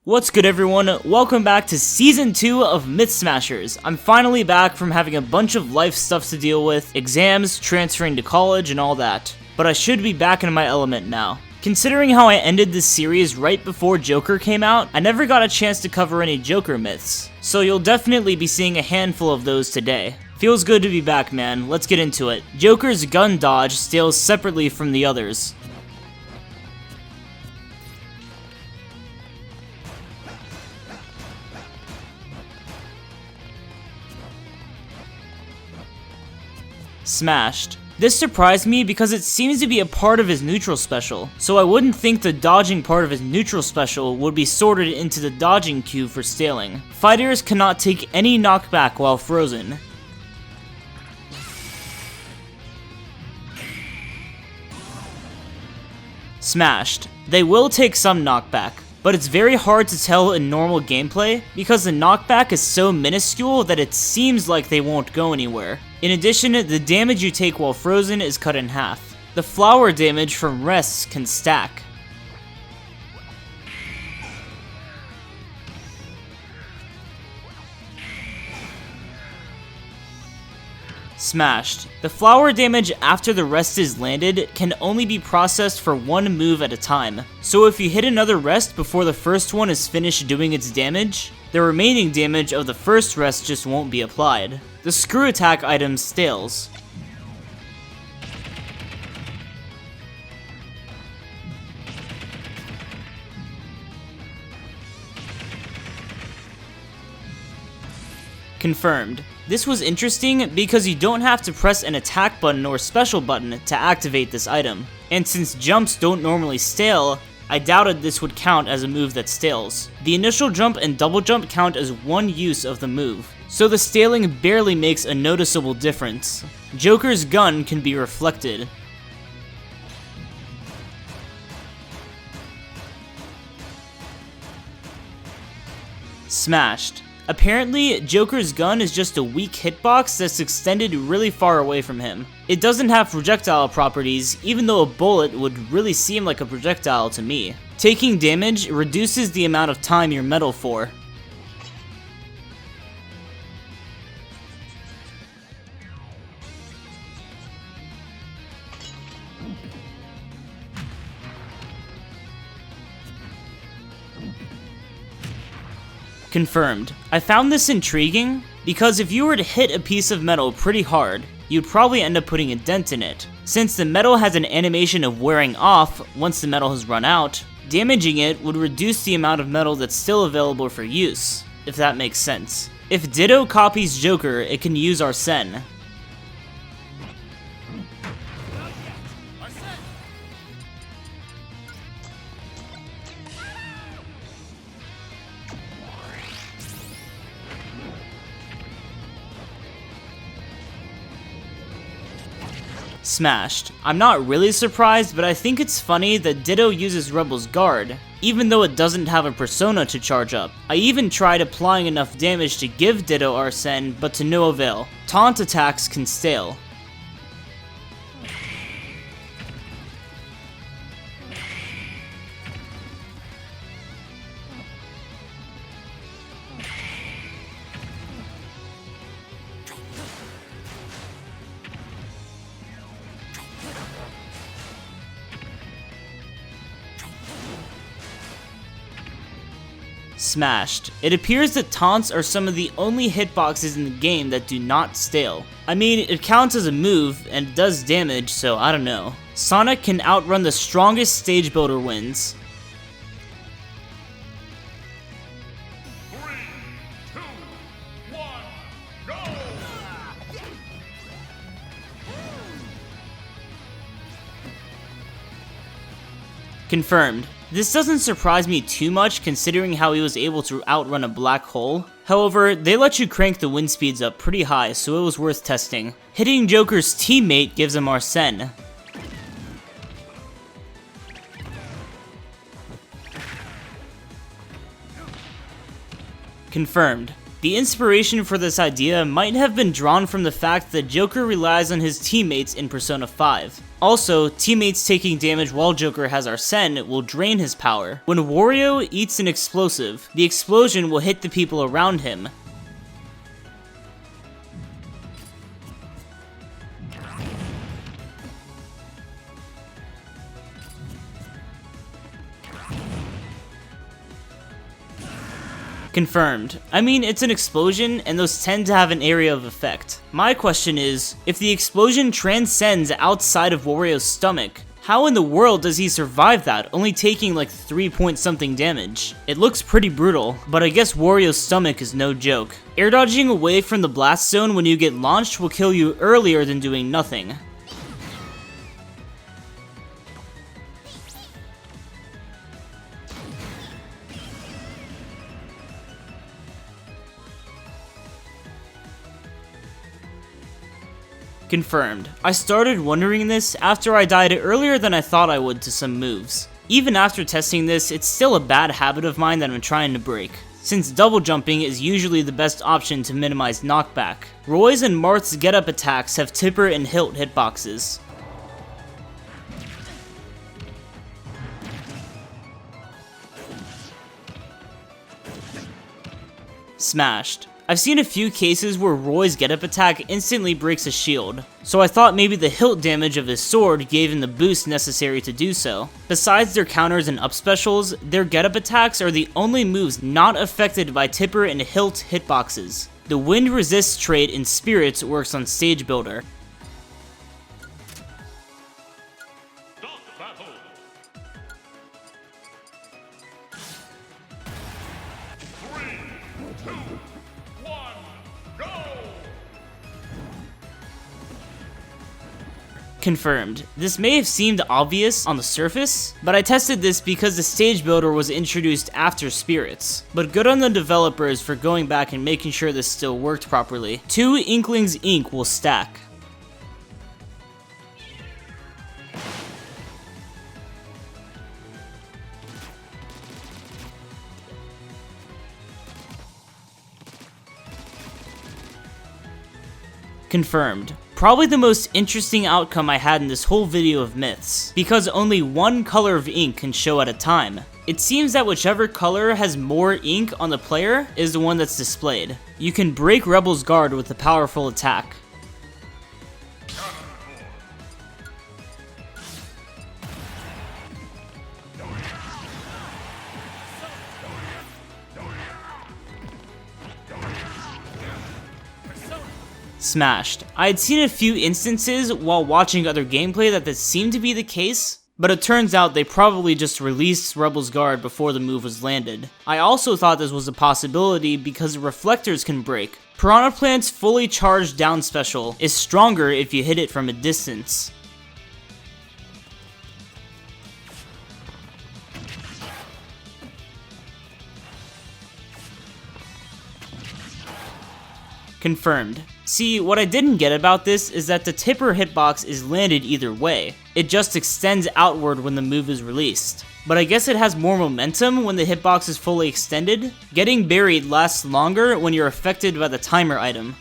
What's good everyone, welcome back to Season 2 of Mythsmashers. I'm finally back from having a bunch of life stuff to deal with, exams, transferring to college, and all that. But I should be back in my element now. Considering how I ended this series right before Joker came out, I never got a chance to cover any Joker myths, so you'll definitely be seeing a handful of those today. Feels good to be back, man. Let's get into it. Joker's gun dodge scales separately from the others. Smashed. This surprised me because it seems to be a part of his neutral special, so I wouldn't think the dodging part of his neutral special would be sorted into the dodging queue for staling. Fighters cannot take any knockback while frozen. Smashed. They will take some knockback, but it's very hard to tell in normal gameplay because the knockback is so minuscule that it seems like they won't go anywhere. In addition, the damage you take while frozen is cut in half. The flower damage from rests can stack. Smashed. The flower damage after the rest is landed can only be processed for one move at a time, so if you hit another rest before the first one is finished doing its damage, the remaining damage of the first rest just won't be applied. The screw attack item stales. Confirmed. This was interesting because you don't have to press an attack button or special button to activate this item. And since jumps don't normally stale, I doubted this would count as a move that stales. The initial jump and double jump count as one use of the move, so the staling barely makes a noticeable difference. Joker's gun can be reflected. Smashed. Apparently, Joker's gun is just a weak hitbox that's extended really far away from him. It doesn't have projectile properties, even though a bullet would really seem like a projectile to me. Taking damage reduces the amount of time you're metal for. Confirmed. I found this intriguing because if you were to hit a piece of metal pretty hard, you'd probably end up putting a dent in it. Since the metal has an animation of wearing off once the metal has run out, damaging it would reduce the amount of metal that's still available for use, if that makes sense. If Ditto copies Joker, it can use Arsene. Smashed. I'm not really surprised, but I think it's funny that Ditto uses Rebel's Guard, even though it doesn't have a persona to charge up. I even tried applying enough damage to give Ditto Arsene, but to no avail. Taunt attacks can stale. Smashed. It appears that taunts are some of the only hitboxes in the game that do not stale. I mean, it counts as a move, and it does damage, so I don't know. Sonic can outrun the strongest stage builder wins. 3, 2, 1, go! Confirmed. This doesn't surprise me too much considering how he was able to outrun a black hole. However, they let you crank the wind speeds up pretty high, so it was worth testing. Hitting Joker's teammate gives him Arsene. Confirmed. The inspiration for this idea might have been drawn from the fact that Joker relies on his teammates in Persona 5. Also, teammates taking damage while Joker has Arsene will drain his power. When Wario eats an explosive, the explosion will hit the people around him. Confirmed. I mean, it's an explosion, and those tend to have an area of effect. My question is, if the explosion transcends outside of Wario's stomach, how in the world does he survive that, only taking like 3 point something damage? It looks pretty brutal, but I guess Wario's stomach is no joke. Air dodging away from the blast zone when you get launched will kill you earlier than doing nothing. Confirmed. I started wondering this after I died earlier than I thought I would to some moves. Even after testing this, it's still a bad habit of mine that I'm trying to break, since double jumping is usually the best option to minimize knockback. Roy's and Marth's getup attacks have tipper and hilt hitboxes. Smashed. I've seen a few cases where Roy's getup attack instantly breaks a shield, so I thought maybe the hilt damage of his sword gave him the boost necessary to do so. Besides their counters and up specials, their getup attacks are the only moves not affected by tipper and hilt hitboxes. The wind resist trait in Spirits works on Stage Builder. Confirmed. This may have seemed obvious on the surface, but I tested this because the stage builder was introduced after Spirits. But good on the developers for going back and making sure this still worked properly. 2 Inklings ink will stack. Confirmed. Probably the most interesting outcome I had in this whole video of myths, because only one color of ink can show at a time. It seems that whichever color has more ink on the player is the one that's displayed. You can break Rebel's guard with a powerful attack. Smashed. I had seen a few instances while watching other gameplay that this seemed to be the case, but it turns out they probably just released Rebel's Guard before the move was landed. I also thought this was a possibility because the reflectors can break. Piranha Plant's fully charged down special is stronger if you hit it from a distance. Confirmed. See, what I didn't get about this is that the tipper hitbox is landed either way. It just extends outward when the move is released. But I guess it has more momentum when the hitbox is fully extended. Getting buried lasts longer when you're affected by the timer item.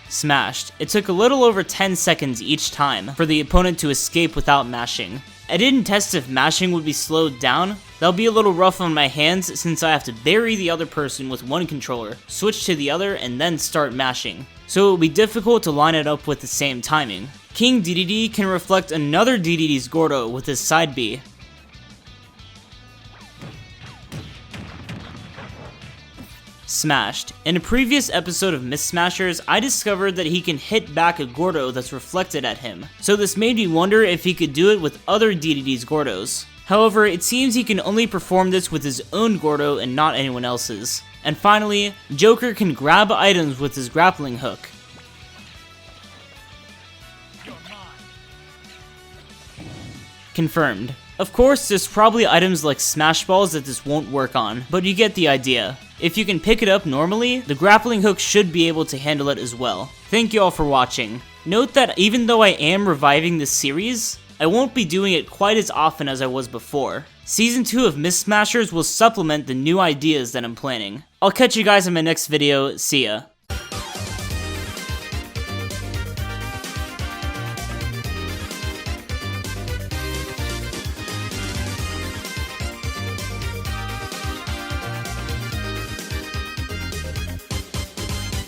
Smashed. It took a little over 10 seconds each time for the opponent to escape without mashing. I didn't test if mashing would be slowed down. That'll be a little rough on my hands since I have to bury the other person with one controller, switch to the other, and then start mashing. So it will be difficult to line it up with the same timing. King DDD can reflect another DDD's Gordo with his side B. Smashed. In a previous episode of Mythsmashers, I discovered that he can hit back a Gordo that's reflected at him, so this made me wonder if he could do it with other DDD's Gordos. However, it seems he can only perform this with his own Gordo and not anyone else's. And finally, Joker can grab items with his grappling hook. Confirmed. Of course, there's probably items like smash balls that this won't work on, but you get the idea. If you can pick it up normally, the grappling hook should be able to handle it as well. Thank you all for watching. Note that even though I am reviving this series, I won't be doing it quite as often as I was before. Season 2 of Mythsmashers will supplement the new ideas that I'm planning. I'll catch you guys in my next video, see ya.